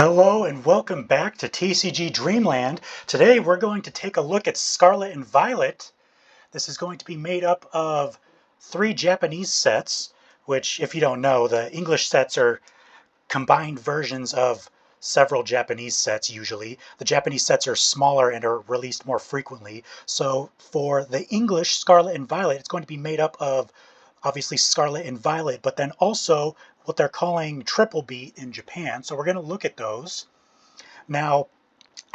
Hello and welcome back to TCG Dreamland. Today we're going to take a look at Scarlet and Violet. This is going to be made up of 3 Japanese sets, which, if you don't know, the English sets are combined versions of several Japanese sets usually. The Japanese sets are smaller and are released more frequently. So for the English Scarlet and Violet, it's going to be made up of obviously Scarlet and Violet, but then also what they're calling triple beat in Japan. So we're going to look at those. Now,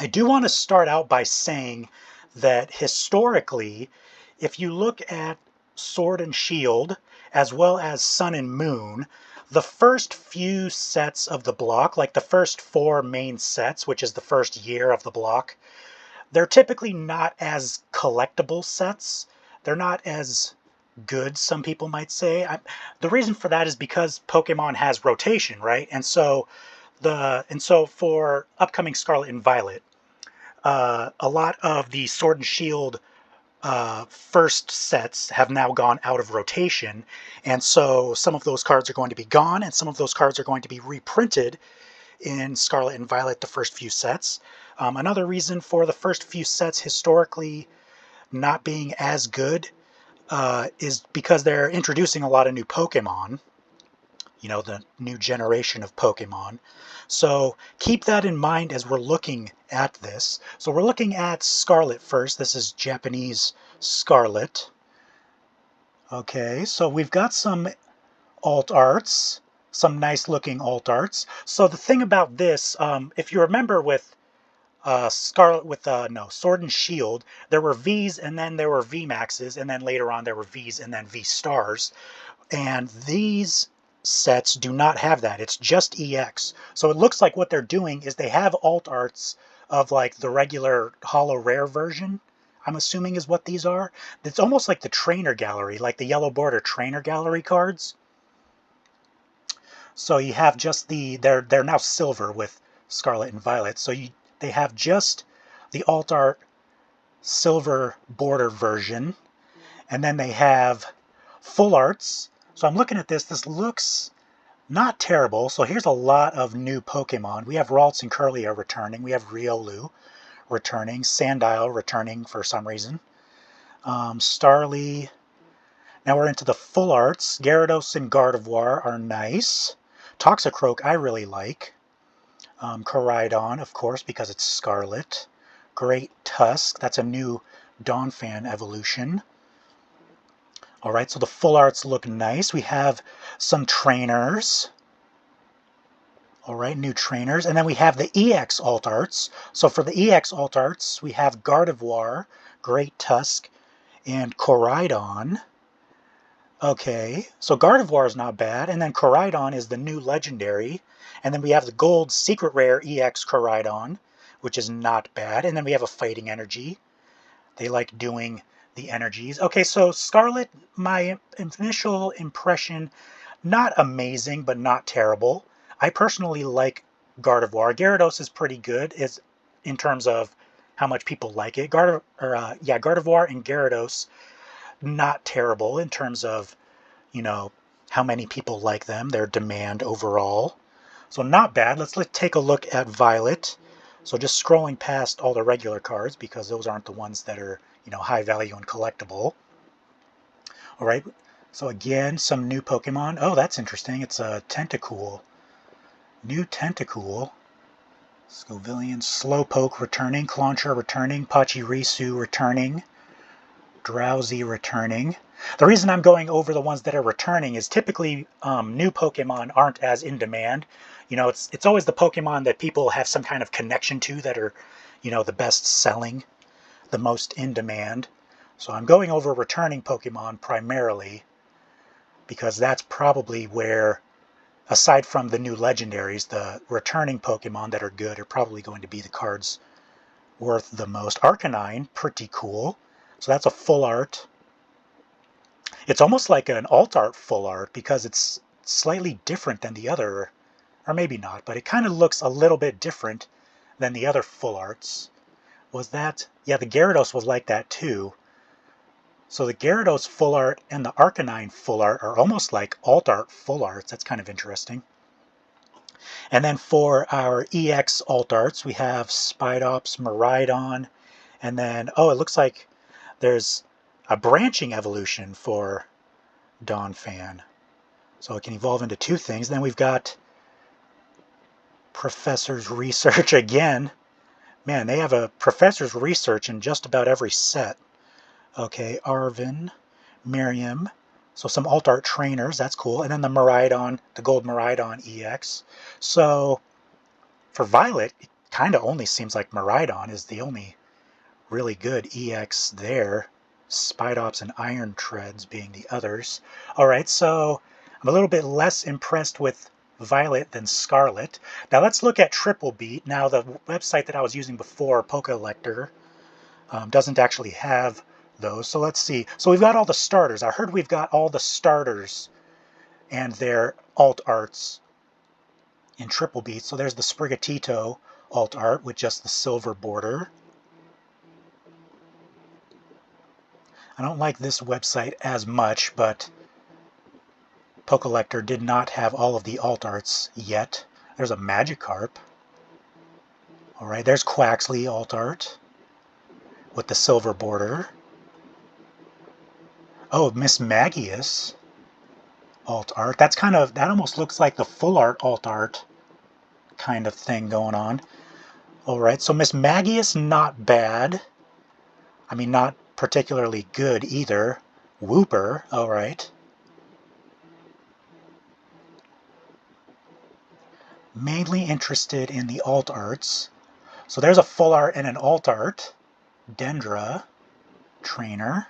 I do want to start out by saying that historically, if you look at Sword and Shield, as well as Sun and Moon, the first few sets of the block, like the first 4 main sets, which is the first year of the block, they're typically not as collectible sets. They're not as good, some people might say. The reason for that is because Pokemon has rotation, right? And so for upcoming Scarlet and Violet, a lot of the Sword and Shield first sets have now gone out of rotation, and so some of those cards are going to be gone, and some of those cards are going to be reprinted in Scarlet and Violet, the first few sets. Another reason for the first few sets historically not being as good is because they're introducing a lot of new Pokemon, the new generation of Pokemon. So keep that in mind as we're looking at this. So we're looking at Scarlet first. This is Japanese Scarlet. Okay, so we've got some alt arts, some nice looking alt arts. So the thing about this, if you remember with Sword and Shield, there were V's and then there were V Maxes, and then later on there were V's and then V Stars. And these sets do not have that. It's just EX. So it looks like what they're doing is they have alt arts of like the regular holo rare version, I'm assuming is what these are. It's almost like the trainer gallery, like the yellow border trainer gallery cards. So you have just they're now silver with Scarlet and Violet. So they have just the alt art silver border version, and then they have full arts. So I'm looking at this looks not terrible. So here's a lot of new Pokemon. We have Ralts and Curlia returning. We have Riolu returning. Sandile returning for some reason. Starly. Now we're into the full arts. Gyarados and Gardevoir are nice. Toxicroak I really like. Koraidon, of course, because it's Scarlet. Great Tusk. That's a new Donphan evolution. Alright, so the full arts look nice. We have some trainers. Alright, new trainers. And then we have the EX alt arts. So for the EX alt arts, we have Gardevoir, Great Tusk, and Koraidon. Okay, so Gardevoir is not bad. And then Koraidon is the new legendary. And then we have the gold secret rare EX Koraidon, which is not bad. And then we have a fighting energy. They like doing the energies. Okay, so Scarlet, my initial impression, not amazing, but not terrible. I personally like Gardevoir. Gyarados is pretty good in terms of how much people like it. Gardevoir and Gyarados, not terrible in terms of, how many people like them, their demand overall. So not bad. Let's take a look at Violet. So just scrolling past all the regular cards because those aren't the ones that are, high value and collectible. All right, so again, some new Pokemon. Oh, that's interesting. It's a Tentacool. New Tentacool. Scovillian, Slowpoke returning, Clauncher returning, Pachirisu returning, Drowsy returning. The reason I'm going over the ones that are returning is typically new Pokemon aren't as in demand. It's always the Pokemon that people have some kind of connection to that are, the best selling, the most in demand. So I'm going over returning Pokemon primarily because that's probably where, aside from the new legendaries, the returning Pokemon that are good are probably going to be the cards worth the most. Arcanine, pretty cool. So that's a full art. It's almost like an alt art full art because it's slightly different than the other, or maybe not, but it kind of looks a little bit different than the other full arts. Was that? Yeah, the Gyarados was like that too. So the Gyarados full art and the Arcanine full art are almost like alt art full arts. That's kind of interesting. And then for our EX alt arts, we have Spidops, Miraidon, and then, oh, it looks like there's a branching evolution for Donphan. So it can evolve into two things. Then we've got Professor's Research again. Man, they have a Professor's Research in just about every set. Okay, Arvin, Miriam. So some alt art trainers, that's cool. And then the Miraidon, the Gold Miraidon EX. So for Violet, it kind of only seems like Miraidon is the only really good EX there. Spidops and Iron Treads being the others. Alright, so I'm a little bit less impressed with Violet than Scarlet. Now let's look at Triple Beat. Now the website that I was using before, Pokelector, doesn't actually have those. So let's see. So we've got all the starters. I heard we've got all the starters and their alt arts in Triple Beat. So there's the Sprigatito alt art with just the silver border. I don't like this website as much, but Pokelector did not have all of the alt arts yet. There's a Magikarp. Alright, there's Quaxley alt art with the silver border. Oh, Miss Magius alt art. That's kind of, that almost looks like the full art alt art kind of thing going on. Alright, so Miss Magius, not bad. I mean, not particularly good either. Wooper, alright. Mainly interested in the alt arts. So there's a full art and an alt art. Dendra, trainer.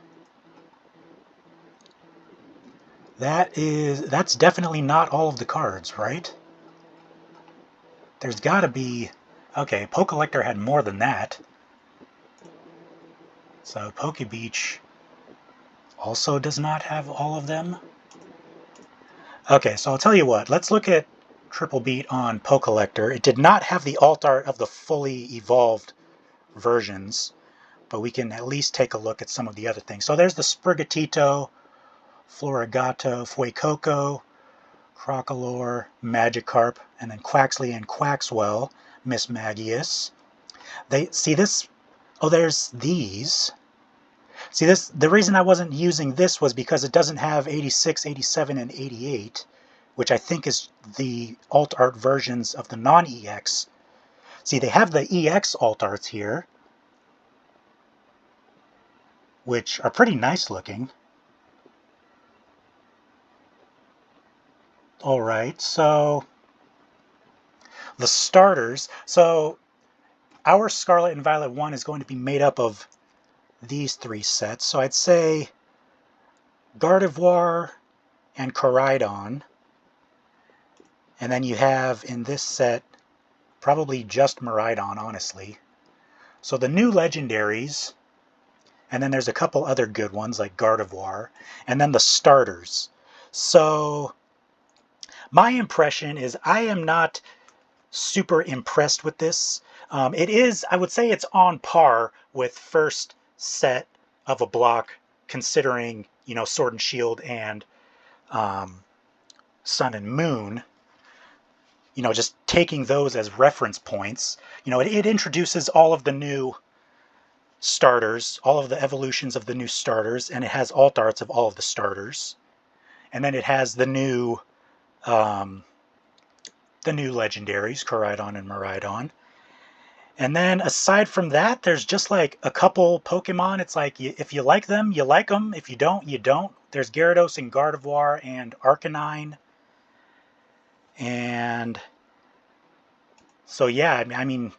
That's definitely not all of the cards, right? There's gotta be, okay, Pokelector had more than that. So Pokebeach also does not have all of them. Okay, so I'll tell you what, let's look at Triple Beat on Pokelector. It did not have the alt art of the fully evolved versions, but we can at least take a look at some of the other things. So there's the Sprigatito, Florigato, Fuecoco, Crocolore, Magikarp, and then Quaxley and Quaxwell, Miss Magius. They see this. Oh, there's these. See this. The reason I wasn't using this was because it doesn't have 86, 87, and 88, which I think is the alt art versions of the non-EX. See, they have the EX alt arts here, which are pretty nice looking. Alright, so the starters. So our Scarlet and Violet 1 is going to be made up of these three sets. So I'd say Gardevoir and Koraidon. And then you have in this set probably just Miraidon, honestly. So the new legendaries, and then there's a couple other good ones like Gardevoir, and then the starters. So my impression is I am not super impressed with this. It is, I would say it's on par with first set of a block, considering, you know, Sword and Shield and Sun and Moon. You know, just taking those as reference points. You know, it introduces all of the new starters, all of the evolutions of the new starters, and it has alt arts of all of the starters. And then it has the new legendaries, Koraidon and Miraidon. And then aside from that, there's just like a couple Pokemon. It's like, if you like them, you like them. If you don't, you don't. There's Gyarados and Gardevoir and Arcanine. And so yeah, I mean,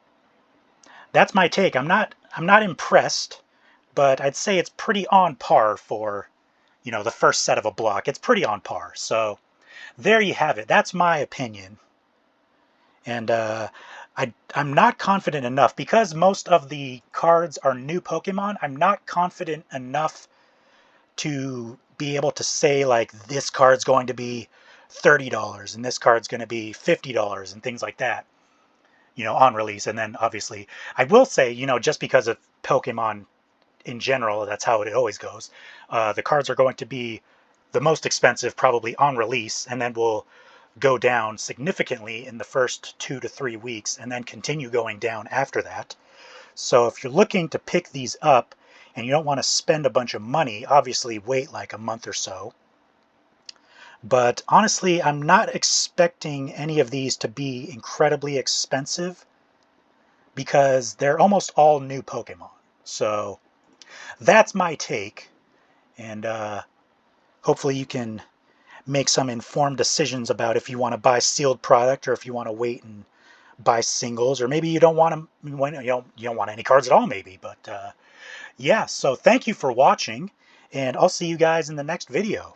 that's my take. I'm not impressed, but I'd say it's pretty on par for, you know, the first set of a block. It's pretty on par. So there you have it. That's my opinion. And I'm not confident enough, because most of the cards are new Pokemon. I'm not confident enough to be able to say, like, this card's going to be $30 and this card's going to be $50 and things like that, you know, on release. And then obviously I will say, you know, just because of Pokemon in general, that's how it always goes. The cards are going to be the most expensive probably on release, and then will go down significantly in the first 2 to 3 weeks and then continue going down after that. So if you're looking to pick these up and you don't want to spend a bunch of money, obviously wait like a month or so. But honestly, I'm not expecting any of these to be incredibly expensive because they're almost all new Pokemon. So that's my take, and hopefully you can make some informed decisions about if you want to buy sealed product or if you want to wait and buy singles, or maybe you don't want them, you don't want any cards at all, maybe. But yeah, so thank you for watching, and I'll see you guys in the next video.